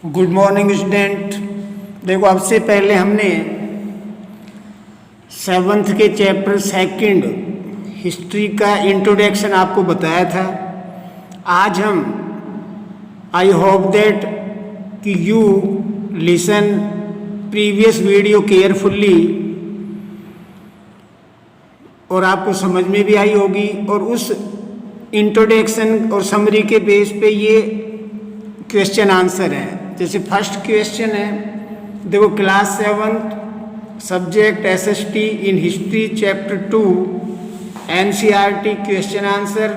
Good morning student. देखो, अब से पहले हमने 7th के चैप्टर 2 हिस्ट्री का इंट्रोडक्शन आपको बताया था। आज हम आई होप दैट कि you listen previous video carefully और आपको समझ में भी आई होगी, और उस इंट्रोडक्शन और समरी के बेस पे ये क्वेश्चन आंसर है। जैसे फर्स्ट क्वेश्चन है, देखो, class 7 subject SST in history chapter 2 NCERT question answer,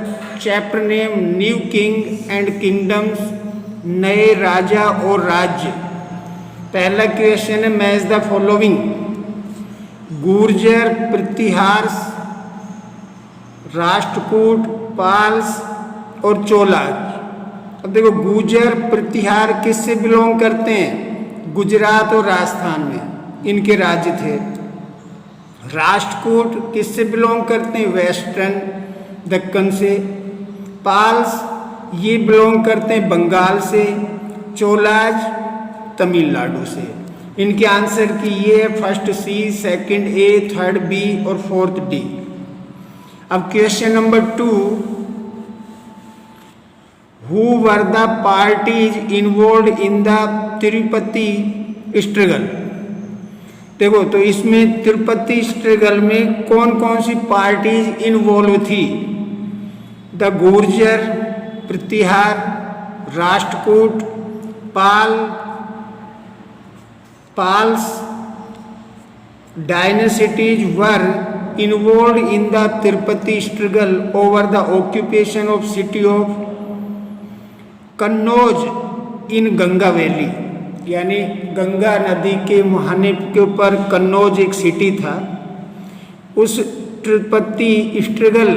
chapter name new king and kingdoms, नए राजा और राज्य। पहला क्वेश्चन है, match the following Gurjara, Pratiharas, Rashtrakuta, Palas और चोलाज। अब देखो, गुर्जर प्रतिहार किससे बिलोंग करते हैं? गुजरात और राजस्थान में इनके राज्य थे। राष्ट्रकूट किससे बिलोंग करते हैं? वेस्टर्न दक्कन से। पाल्स ये बिलोंग करते हैं बंगाल से। चोलाज तमिलनाडु से। इनके आंसर की ये है, first C, second A, third B और फोर्थ डी। अब question number 2, Who were the parties involved in the tripartite struggle? देखो, तो इसमें तिरुपति स्ट्रगल में कौन कौन सी पार्टीज इन्वॉल्व थी? The Gurjara, Pratihara, Rashtrakuta, Palas dynasties were involved in the tripartite struggle over the occupation of city of Kannauj in Ganga valley, यानी गंगा नदी के मुहाने के ऊपर कन्नौज एक सिटी था। उस तिरुपति स्ट्रगल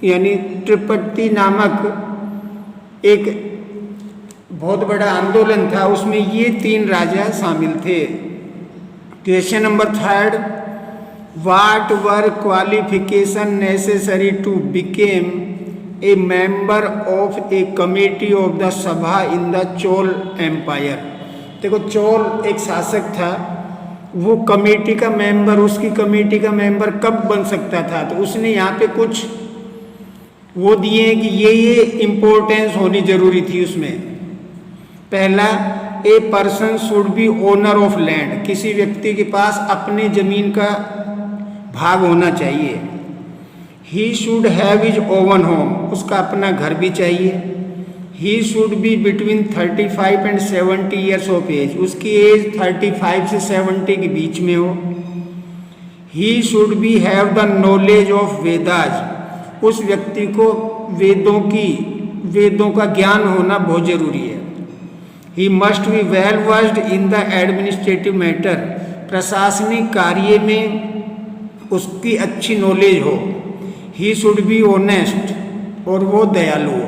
यानी तिरुपति नामक एक बहुत बड़ा आंदोलन था, उसमें ये 3 राजा शामिल थे। Question number 3, what were qualification necessary to became a member of a committee of the sabha in the Chola empire? देखो, चोल एक शासक था, वो कमेटी का मेंबर, उसकी कमेटी का मेंबर कब बन सकता था? तो उसने यहाँ पे कुछ वो दिए हैं कि ये इम्पोर्टेंस होनी जरूरी थी उसमें। पहला, a person should be owner of land, किसी व्यक्ति के पास अपनी जमीन का भाग होना चाहिए। He should have his own home, उसका अपना घर भी चाहिए। He should be between 35 and 70 years of age, उसकी एज 35 से 70 के बीच में हो। He should be have the knowledge of Vedas, उस व्यक्ति को वेदों का ज्ञान होना बहुत जरूरी है। He must be well versed in the administrative matter, प्रशासनिक कार्य में उसकी अच्छी नॉलेज हो। ही शुड बी ऑनेस्ट, और वो दयालु हो।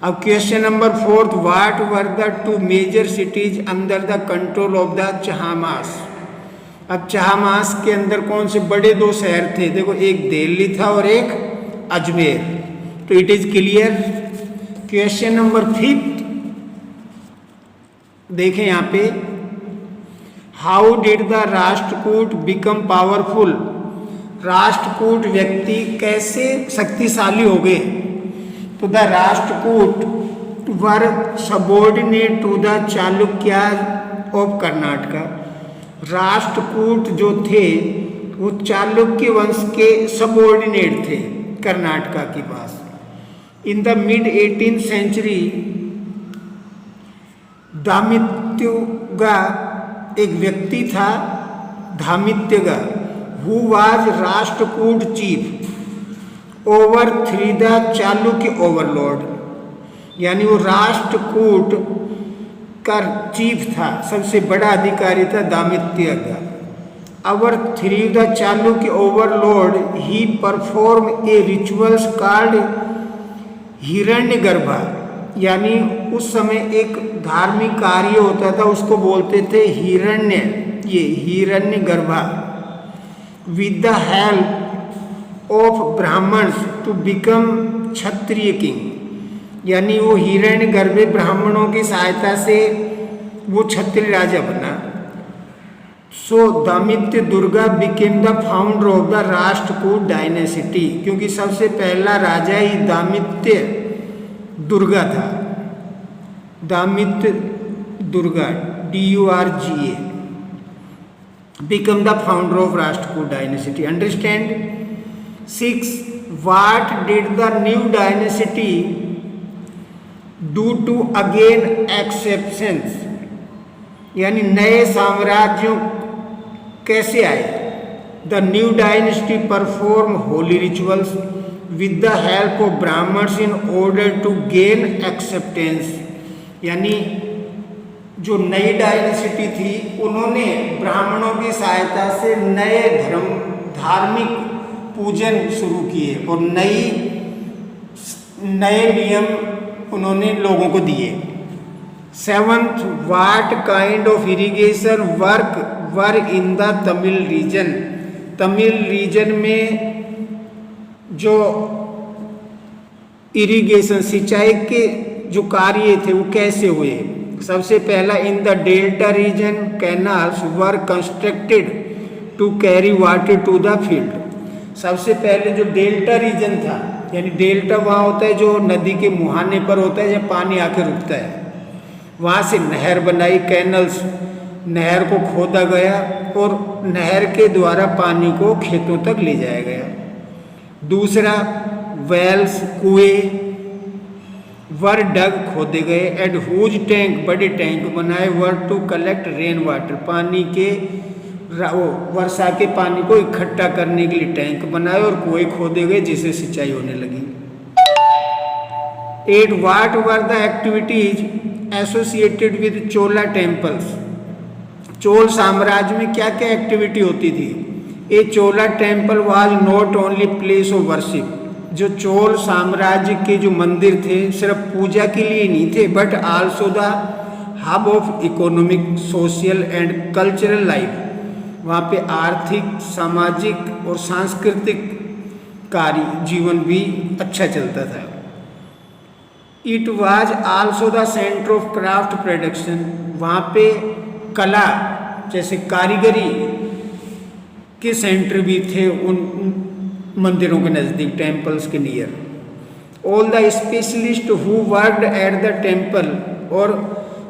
अब question number 4, what were the 2 major cities under the control of the Chahamanas? अब चहामास के अंदर कौन से बड़े 2 शहर थे? देखो, एक दिल्ली था और एक अजमेर। तो it is clear. Question number 5 देखें यहाँ पे, how did the Rashtrakuta become powerful? Rashtrakuta व्यक्ति कैसे शक्तिशाली हो गए? तो the Rashtrakuta were subordinate to the Chalukyas of Karnataka. Rashtrakuta जो थे वो चालुक्य वंश के सबॉर्डिनेट थे कर्नाटका के पास। In the mid 18th century Dantidurga एक व्यक्ति था, Dantidurga, who was Rashtrakuta chief over 3 the Chalukya overlord, यानी वो राष्ट्रकूट का चीफ था, सबसे बड़ा अधिकारी था Dantidurga. Over 3 the Chalukya overlord he perform a rituals called Hiranyagarbha, यानी उस समय एक धार्मिक कार्य होता था, उसको बोलते थे हिरण्यगर्भा। with the help of Brahmins to become Kshatriya king, यानी वो हिरण्यगर्भ ब्राह्मणों की सहायता से वो क्षत्रिय राजा बना। So Dantidurga became the founder of the Rashtrakuta dynasty, क्योंकि सबसे पहला राजा ही दामित्य दुर्गा था। दामित्य Durga DURGA become the founder of Rashtrakoot dynasty. Understand? 6. What did the new dynasty do to again exceptions? यानी नए साम्राज्यों कैसे आए? The new dynasty perform holy rituals with the help of Brahmins in order to gain acceptance. यानी जो नई dynasty थी उन्होंने ब्राह्मणों की सहायता से नए धार्मिक पूजन शुरू किए और नए नियम उन्होंने लोगों को दिए। 7th, what kind of irrigation work were in the Tamil region? Tamil region में जो इरिगेशन सिंचाई के जो कार्य थे वो कैसे हुए? सबसे पहला, in the delta region canals were constructed to carry water to the field. सबसे पहले जो डेल्टा रीजन था, यानी डेल्टा वहाँ होता है जो नदी के मुहाने पर होता है जहाँ पानी आके रुकता है, वहाँ से नहर बनाई, कैनल्स, नहर को खोदा गया और नहर के द्वारा पानी को खेतों तक ले जाया गया। दूसरा, वेल्स, कुएं वर डग, खोदे गए, एंड हुज टैंक, बड़े टैंक बनाए, वर टू कलेक्ट रेन वाटर, पानी के वर्षा के पानी को इकट्ठा करने के लिए टैंक बनाए और कुएं खोदे गए जिससे सिंचाई होने लगी। 8. What were the activities associated with Chola temples? Chola साम्राज्य में क्या क्या एक्टिविटी होती थी? A Chola temple was not only place of worship. जो चोल साम्राज्य के जो मंदिर थे सिर्फ पूजा के लिए नहीं थे, but also the hub of economic, social and cultural life. वहाँ पे आर्थिक, सामाजिक और सांस्कृतिक कार्य जीवन भी अच्छा चलता था। It was also the centre of craft production. वहाँ पे कला जैसे कारीगरी के सेंटर भी थे उन मंदिरों के नज़दीक, टेम्पल्स के near. All the specialist who worked at the temple, और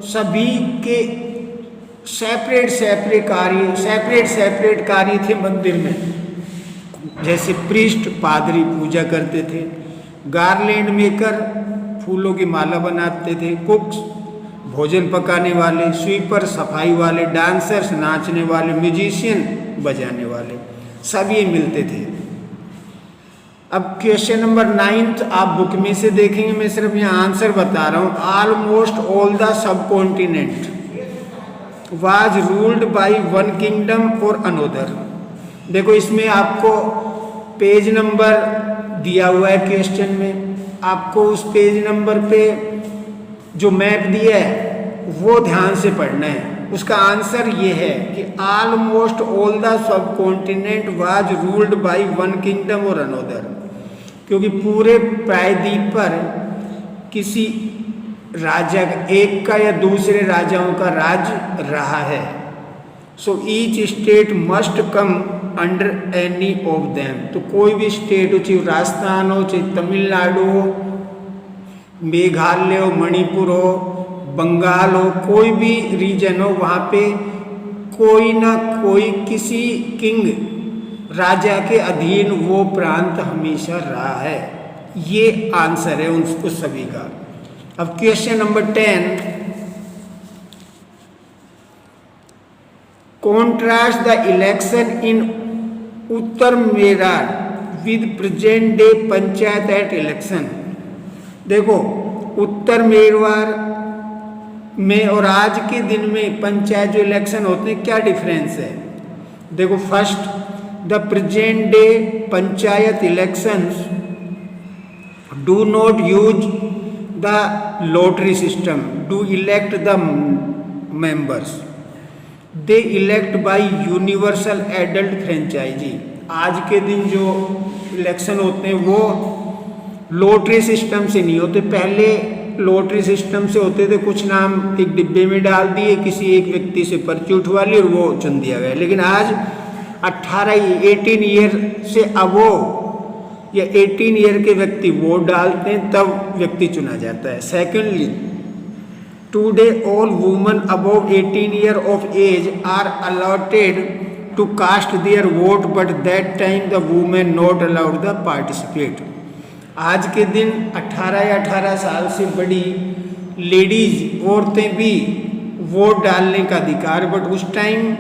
सभी के सेपरेट कार्य थे मंदिर में। जैसे प्रीस्ट, पादरी पूजा करते थे, गार्लैंड मेकर फूलों की माला बनाते थे, कुक्स भोजन पकाने वाले, स्वीपर सफाई वाले, डांसर्स नाचने वाले, म्यूजिशियन बजाने वाले, सब ये मिलते थे। अब क्वेश्चन नंबर 9 आप बुक में से देखेंगे, मैं सिर्फ यहाँ आंसर बता रहा हूँ। Almost all the sub continent was ruled by one kingdom और अनोदर। देखो इसमें आपको पेज नंबर दिया हुआ है क्वेश्चन में, आपको उस पेज नंबर पे जो मैप दिया है वो ध्यान से पढ़ना है। उसका आंसर ये है कि almost all the sub continent was ruled by one kingdom और अनोदर, क्योंकि पूरे प्रायद्वीप पर किसी राजा एक का या दूसरे राजाओं का राज रहा है। So each state must come under any of them. तो कोई भी स्टेट हो, चाहे राजस्थान हो, चाहे तमिलनाडु हो, मेघालय हो, मणिपुर हो, बंगाल हो, कोई भी रीजन हो, वहाँ पे कोई ना कोई किसी किंग राजा के अधीन वो प्रांत हमेशा रहा है। ये आंसर है उस सभी का। अब question number 10, contrast the election in Uttar Mewar with present day panchayat at election. देखो उत्तर मेवाड़ में और आज के दिन में पंचायत जो इलेक्शन होते हैं क्या डिफरेंस है? देखो first, the present day panchayat elections do not use the lottery system to elect the members, they elect by universal adult franchise. आज के दिन जो इलेक्शन होते हैं वो लॉटरी सिस्टम से नहीं होते। पहले लॉटरी सिस्टम से होते थे, कुछ नाम एक डिब्बे में डाल दिए, किसी एक व्यक्ति से पर्ची उठवा ली और वो चुन दिया गया। लेकिन आज 18 ईयर से अबोव या 18 ईयर के व्यक्ति वोट डालते हैं, तब व्यक्ति चुना जाता है। Secondly, today all women above 18 year of age are allotted to cast their vote, but that time the women not allowed the participate. आज के दिन 18 या 18 साल से बड़ी लेडीज, औरतें भी वोट डालने का अधिकार, बट उस टाइम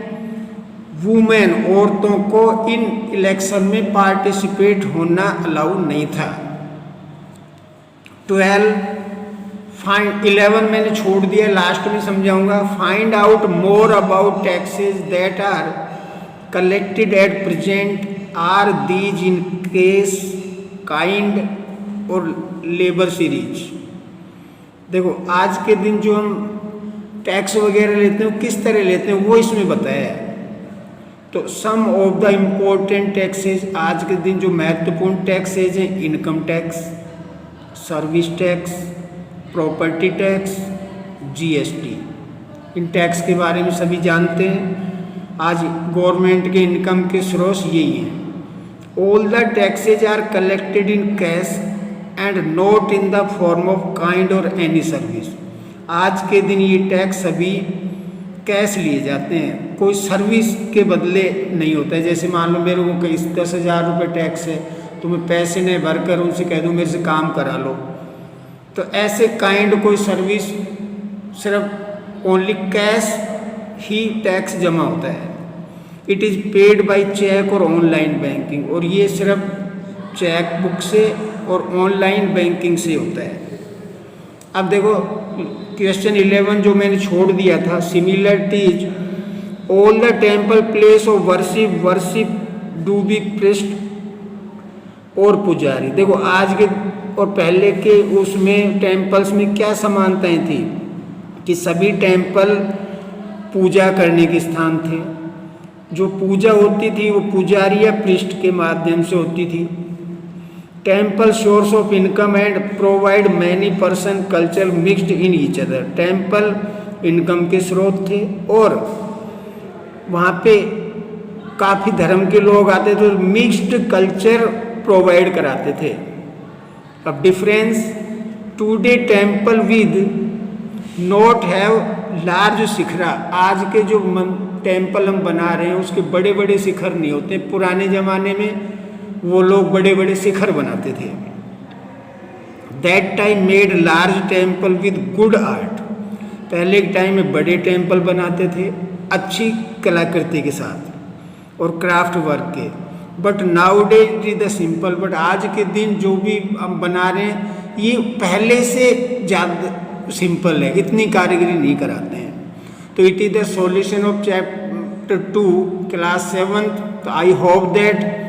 वुमेन, औरतों को इन इलेक्शन में पार्टिसिपेट होना अलाउ नहीं था। 11 मैंने छोड़ दिया, लास्ट में समझाऊंगा। Find out more about taxes that are collected at present, are these in cash, kind or labour series. देखो, आज के दिन जो हम टैक्स वगैरह लेते हैं, किस तरह लेते हैं वो इसमें बताया है। तो सम ऑफ द इम्पोर्टेंट टैक्सेज, आज के दिन जो महत्वपूर्ण टैक्सेज हैं, income tax, service tax, property tax, GST. इन टैक्स के बारे में सभी जानते हैं। आज गवर्नमेंट के इनकम के स्रोत यही हैं। All the taxes are collected in cash and not in the form of kind or any service. आज के दिन ये टैक्स सभी कैश लिए जाते हैं, कोई सर्विस के बदले नहीं होता है। जैसे मान लो मेरे को कहीं 10,000 रुपये टैक्स है, तो मैं पैसे नहीं भर कर उनसे कह दूँ मेरे से काम करा लो, तो ऐसे काइंड कोई सर्विस, सिर्फ ओनली कैश ही टैक्स जमा होता है। It is paid by cheque or online banking, और ये सिर्फ चेक बुक से और ऑनलाइन बैंकिंग से होता है। अब देखो क्वेश्चन 11 जो मैंने छोड़ दिया था, similarities, all the temple place of worship do be priest or pujari. देखो आज के और पहले के उसमें टेम्पल्स में क्या समानताएं थी कि सभी टेम्पल पूजा करने के स्थान थे। जो पूजा होती थी वो पुजारी या प्रिस्ट के माध्यम से होती थी। Temple source of income and provide many person culture mixed in each other. Temple income के स्रोत थे और वहाँ पे काफ़ी धर्म के लोग आते थे, मिक्स्ड कल्चर प्रोवाइड कराते थे। अब difference, today temple with not have large shikhara. आज के जो टेम्पल हम बना रहे हैं उसके बड़े बड़े शिखर नहीं होते। पुराने ज़माने में वो लोग बड़े बड़े शिखर बनाते थे। That time made large temple with good art. पहले के टाइम में बड़े टेम्पल बनाते थे अच्छी कलाकृति के साथ और क्राफ्ट वर्क के। But now day it is the simple. But आज के दिन जो भी हम बना रहे हैं ये पहले से ज़्यादा सिंपल है, इतनी कारीगरी नहीं कराते हैं। तो it is the solution of chapter 2 class 7th। तो I hope that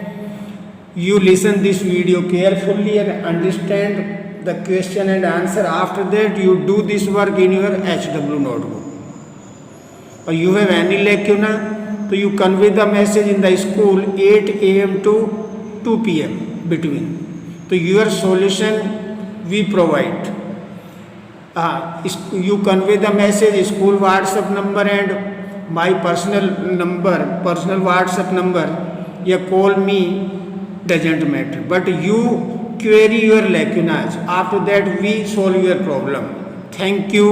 you listen this video carefully and understand the question and answer. After that you do this work in your HW notebook. Or you have any lacuna, so you convey the message in the school 8 AM to 2 PM between. So your solution we provide. You convey the message school WhatsApp number and my personal WhatsApp number, या call me, doesn't matter, but you query your lacunas. After that we solve your problem. Thank you.